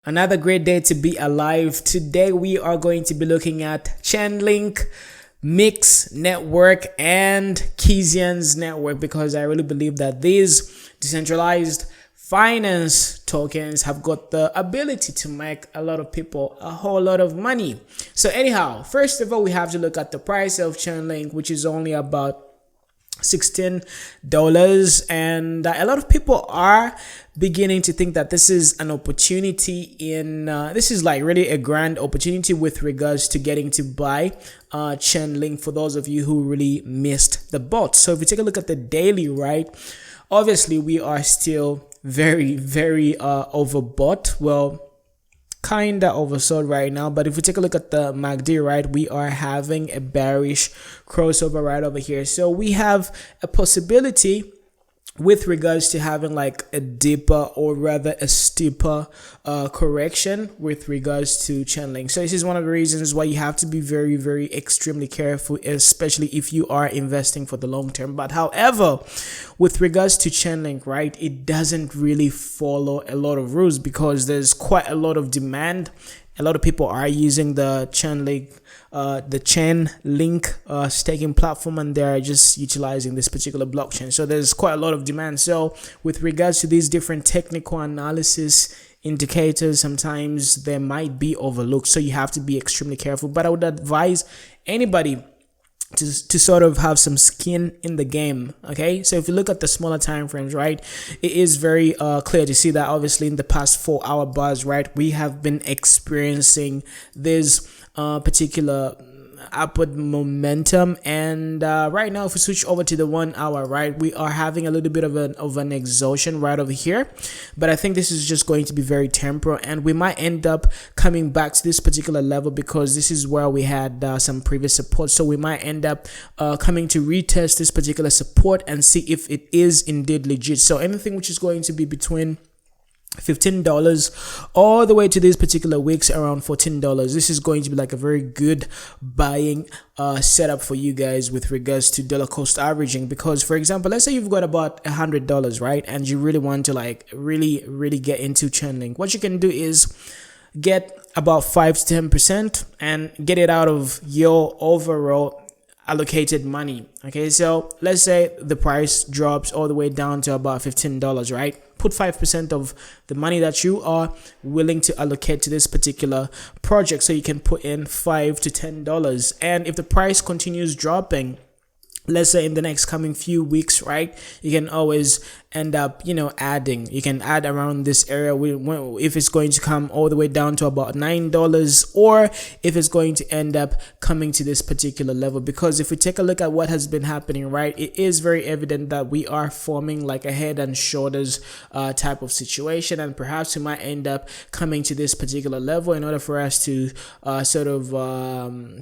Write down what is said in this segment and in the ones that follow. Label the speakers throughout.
Speaker 1: Another great day to be alive. Today we are going to be looking at Chainlink, Myx Network, and Keysians Network, because I really believe that these decentralized finance tokens have got the ability to make a lot of people a whole lot of money. So anyhow, first of all, we have to look at the price of Chainlink, which is only about $16, and a lot of people are beginning to think that this is an opportunity this is like really a grand opportunity with regards to getting to buy Chainlink for those of you who really missed the boat. So if you take a look at the daily, right, obviously we are still very overbought. Well, kinda oversold right now, but if we take a look at the MACD, right, we are having a bearish crossover right over here. So we have a possibility with regards to having like a deeper, or rather a steeper correction with regards to Chainlink. So this is one of the reasons why you have to be very extremely careful, especially if you are investing for the long term. But however, with regards to Chainlink, right, it doesn't really follow a lot of rules because there's quite a lot of demand. A lot of people are using the Chainlink staking platform, and they're just utilizing this particular blockchain. So there's quite a lot of demand. So with regards to these different technical analysis indicators, sometimes they might be overlooked. So you have to be extremely careful. But I would advise anybody to sort of have some skin in the game. Okay, so if you look at the smaller time frames, right, it is very clear to see that obviously in the past 4-hour bars, right, we have been experiencing this particular upward momentum. And right now, if we switch over to the 1 hour, right, we are having a little bit of an exhaustion right over here, but I think this is just going to be very temporal, and we might end up coming back to this particular level because this is where we had some previous support. So we might end up coming to retest this particular support and see if it is indeed legit. So anything which is going to be between $15 all the way to these particular weeks around $14, this is going to be like a very good buying setup for you guys with regards to dollar cost averaging. Because for example, let's say you've got about $100, right, and you really want to like really get into Chainlink, what you can do is get about 5 to 10% and get it out of your overall allocated money. Okay, so let's say the price drops all the way down to about $15, right? Put 5% of the money that you are willing to allocate to this particular project. So you can put in $5 to $10, and if the price continues dropping, let's say in the next coming few weeks, right, you can always end up, adding. You can add around this area if it's going to come all the way down to about $9, or if it's going to end up coming to this particular level. Because if we take a look at what has been happening, right, it is very evident that we are forming like a head and shoulders type of situation, and perhaps we might end up coming to this particular level in order for us to sort of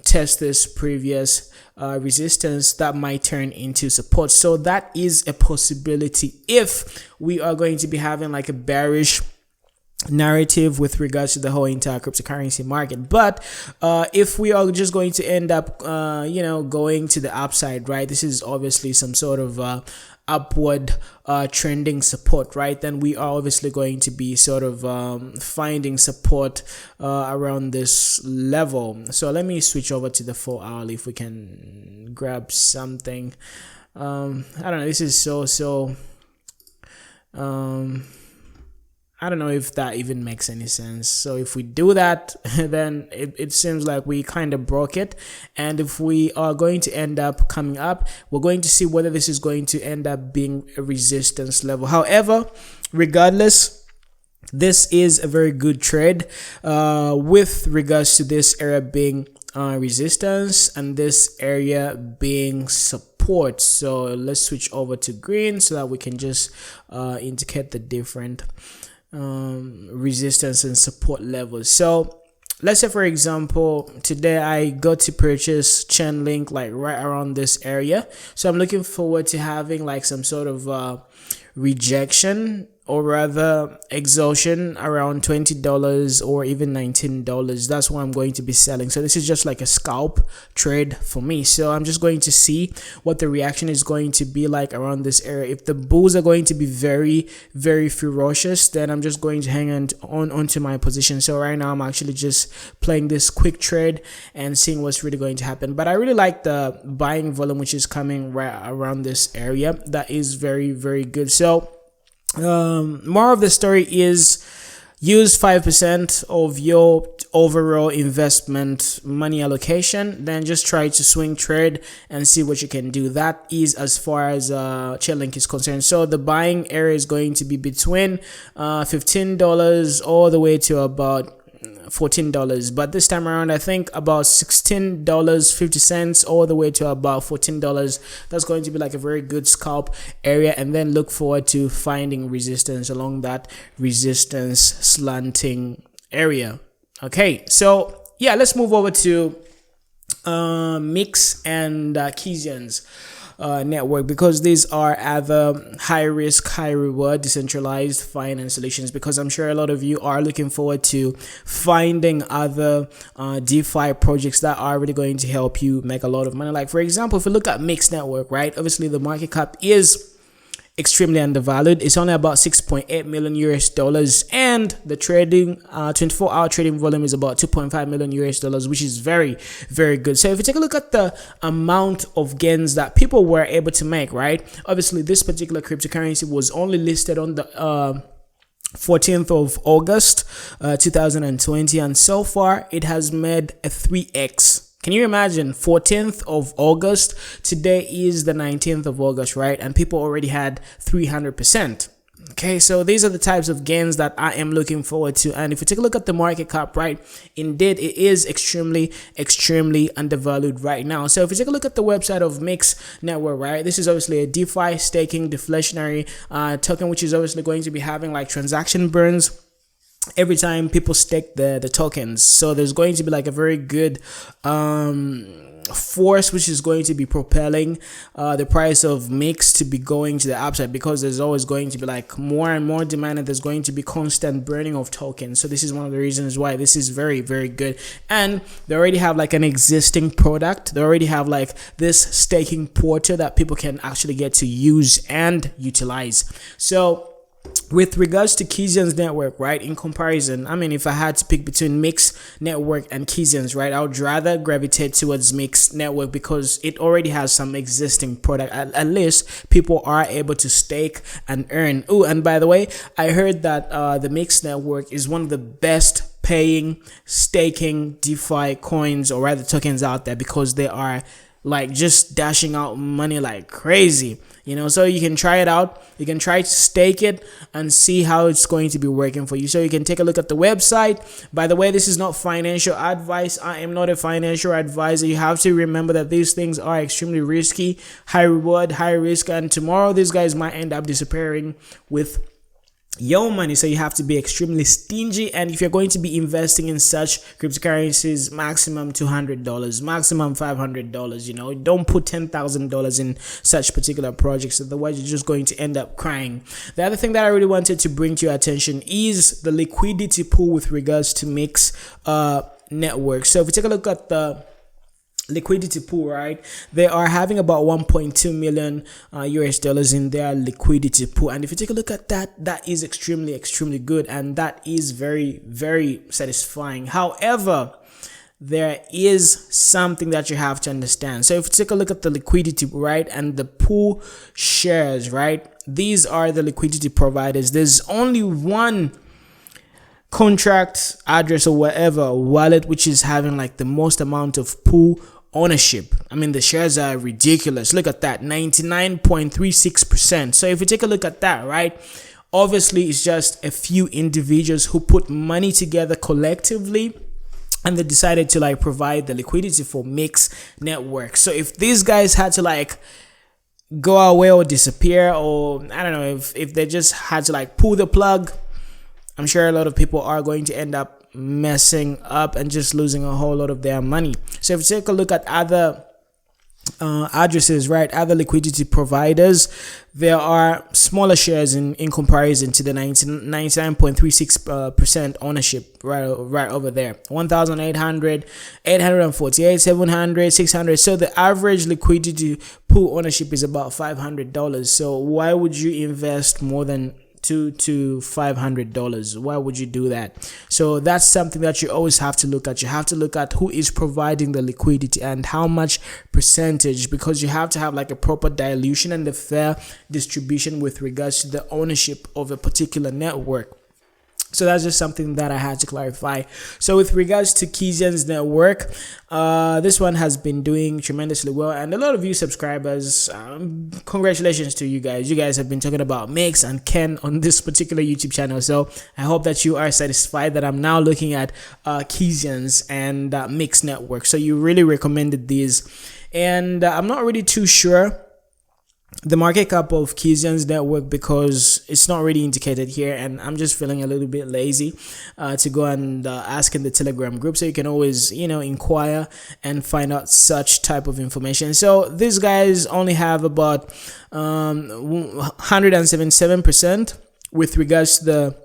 Speaker 1: test this previous resistance that might turn into support. So that is a possibility if we are going to be having like a bearish narrative with regards to the whole entire cryptocurrency market. But if we are just going to end up going to the upside, right, this is obviously some sort of upward trending support, right, then we are obviously going to be sort of finding support around this level. So let me switch over to the 4 hourly if we can grab something. I don't know, this is so I don't know if that even makes any sense. So if we do that, then it seems like we kind of broke it. And if we are going to end up coming up, we're going to see whether this is going to end up being a resistance level. However, regardless, this is a very good trade with regards to this area being resistance and this area being support. So let's switch over to green so that we can just indicate the different resistance and support levels. So let's say for example today I got to purchase Chainlink like right around this area, so I'm looking forward to having like some sort of rejection or rather exhaustion around $20 or even $19. That's what I'm going to be selling. So this is just like a scalp trade for me. So I'm just going to see what the reaction is going to be like around this area. If the bulls are going to be very, very ferocious, then I'm just going to hang on onto my position. So right now I'm actually just playing this quick trade and seeing what's really going to happen. But I really like the buying volume which is coming right around this area. That is very, very good. So more of the story is use 5% of your overall investment money allocation, then just try to swing trade and see what you can do. That is as far as Chainlink is concerned. So the buying area is going to be between $15 all the way to about $14, but this time around I think about $16.50 all the way to about $14. That's going to be like a very good scalp area, and then look forward to finding resistance along that resistance slanting area. Okay, so yeah, let's move over to Myx and Keysians Network, because these are other high risk, high reward decentralized finance solutions, because I'm sure a lot of you are looking forward to finding other DeFi projects that are really going to help you make a lot of money. Like for example, if you look at Myx Network, right, obviously the market cap is extremely undervalued. It's only about 6.8 million US dollars, and the trading 24-hour trading volume is about 2.5 million US dollars, which is very, very good. So if you take a look at the amount of gains that people were able to make, right, obviously this particular cryptocurrency was only listed on the 14th of August 2020, and so far it has made a 3x. Can you imagine? 14th of August, today is the 19th of August, right? And people already had 300%. Okay, so these are the types of gains that I am looking forward to. And if you take a look at the market cap, right, indeed it is extremely undervalued right now. So if you take a look at the website of Myx Network, right, this is obviously a DeFi staking deflationary token, which is obviously going to be having like transaction burns every time people stake the tokens. So there's going to be like a very good force which is going to be propelling the price of Myx to be going to the upside, because there's always going to be like more and more demand, and there's going to be constant burning of tokens. So this is one of the reasons why this is very, very good. And they already have like an existing product. They already have like this staking portal that people can actually get to use and utilize. So with regards to Keysians Network, right, in comparison, I mean, if I had to pick between Myx Network and Keysians, right, I would rather gravitate towards Myx Network, because it already has some existing product. At least people are able to stake and earn. Oh, and by the way, I heard that the Myx Network is one of the best paying staking DeFi coins, or rather tokens out there, because they are like just dashing out money like crazy, you know. So you can try it out, you can try to stake it and see how it's going to be working for you. So you can take a look at the website. By the way, this is not financial advice. I am not a financial advisor. You have to remember that these things are extremely risky, high reward, high risk, and tomorrow these guys might end up disappearing with your money. So you have to be extremely stingy, and if you're going to be investing in such cryptocurrencies, maximum $200, maximum $500, you know. Don't put $10,000 in such particular projects, otherwise you're just going to end up crying. The other thing that I really wanted to bring to your attention is the liquidity pool with regards to Myx Network. So if we take a look at the liquidity pool, right, they are having about 1.2 million US dollars in their liquidity pool, and if you take a look at that, that is extremely good, and that is very, very satisfying. However, there is something that you have to understand. So if you take a look at the liquidity, right, and the pool shares, right, these are the liquidity providers. There's only one contract address or whatever wallet which is having like the most amount of pool ownership. I mean, the shares are ridiculous. Look at that, 99.36%. So if you take a look at that, right, obviously it's just a few individuals who put money together collectively, and they decided to like provide the liquidity for Myx Network. So if these guys had to like go away or disappear, or I don't know, if they just had to like pull the plug, I'm sure a lot of people are going to end up messing up and just losing a whole lot of their money. So if you take a look at other addresses, right? Other liquidity providers, there are smaller shares in comparison to the 99.36% ownership right over there. 1,800, 848, 700, 600. So the average liquidity pool ownership is about $500. So why would you invest more than $200 to $500? Why would you do that? So that's something that you always have to look at. You have to look at who is providing the liquidity and how much percentage, because you have to have like a proper dilution and a fair distribution with regards to the ownership of a particular network. So that's just something that I had to clarify. So with regards to Keysians Network, this one has been doing tremendously well, and a lot of you subscribers, congratulations to you guys. You guys have been talking about Myx and Ken on this particular YouTube channel. So I hope that you are satisfied that I'm now looking at Keysians and Myx Network. So you really recommended these, and I'm not really too sure the market cap of Keysians Network because it's not really indicated here, and I'm just feeling a little bit lazy to go and ask in the Telegram group. So you can always, inquire and find out such type of information. So these guys only have about 177% with regards to the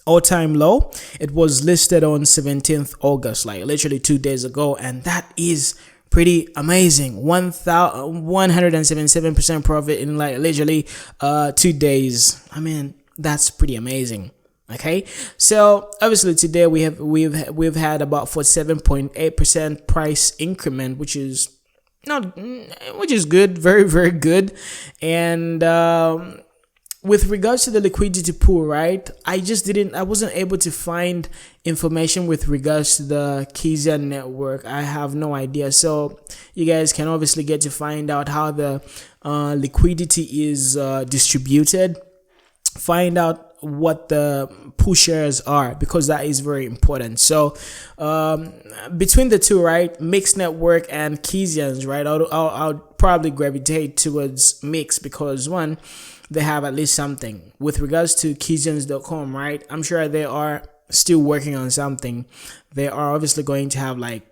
Speaker 1: all-time low. It was listed on 17th August, like literally 2 days ago, and that is pretty amazing. 177% profit in like literally 2 days. I mean, that's pretty amazing. Okay, so obviously today we've had about 47.8% price increment, which is good, very, very good. And with regards to the liquidity pool, right, I wasn't able to find information with regards to the Keysians Network. I have no idea. So you guys can obviously get to find out how the liquidity is distributed. Find out what the pool shares are, because that is very important. So between the two, right, Myx Network and Keysians, right, I'll probably gravitate towards Myx because one, they have at least something. With regards to Keysians.com, right, I'm sure they are still working on something. They are obviously going to have like,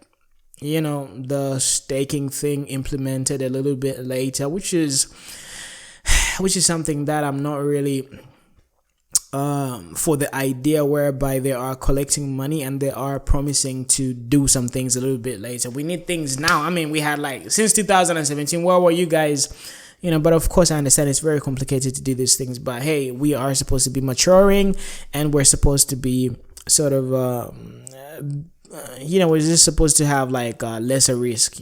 Speaker 1: the staking thing implemented a little bit later, which is something that I'm not really for the idea whereby they are collecting money and they are promising to do some things a little bit later. We need things now. I mean, we had like since 2017. Where were you guys? But of course I understand it's very complicated to do these things, but hey, we are supposed to be maturing and we're supposed to be sort of we're just supposed to have like lesser risk,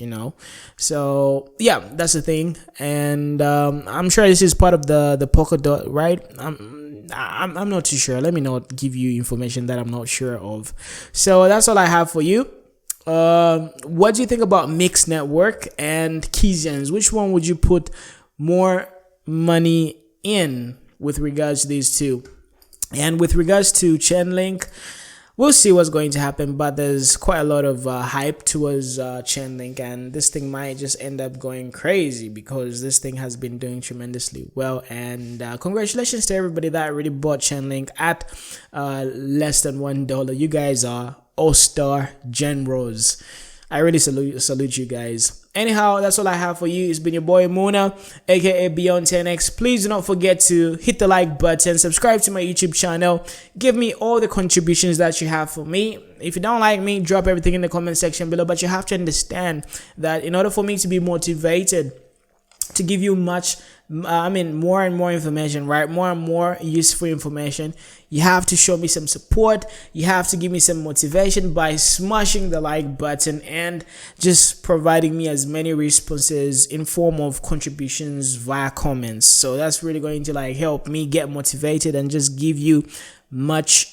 Speaker 1: so yeah, that's the thing. And I'm sure this is part of the Polkadot, right? I'm not too sure. Let me not give you information that I'm not sure of. So that's all I have for you. What do you think about Myx Network and Keysians? Which one would you put more money in with regards to these two? And with regards to Chainlink, we'll see what's going to happen, but there's quite a lot of hype towards Chainlink, and this thing might just end up going crazy because this thing has been doing tremendously well. And congratulations to everybody that already bought Chainlink at less than $1. You guys are all-star generals. I really salute you guys. Anyhow, that's all I have for you. It's been your boy Mona, aka Beyond 10x. Please do not forget to hit the like button, subscribe to my YouTube channel, give me all the contributions that you have for me. If you don't like me, drop everything in the comment section below. But you have to understand that in order for me to be motivated to give you more and more information, right? More and more useful information, you have to show me some support. You have to give me some motivation by smashing the like button and just providing me as many responses in form of contributions via comments. So that's really going to like help me get motivated and just give you much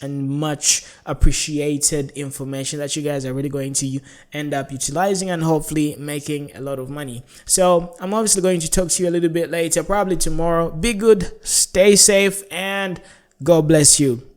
Speaker 1: appreciated information that you guys are really going to end up utilizing and hopefully making a lot of money. So I'm obviously going to talk to you a little bit later, probably tomorrow. Be good, stay safe, and God bless you.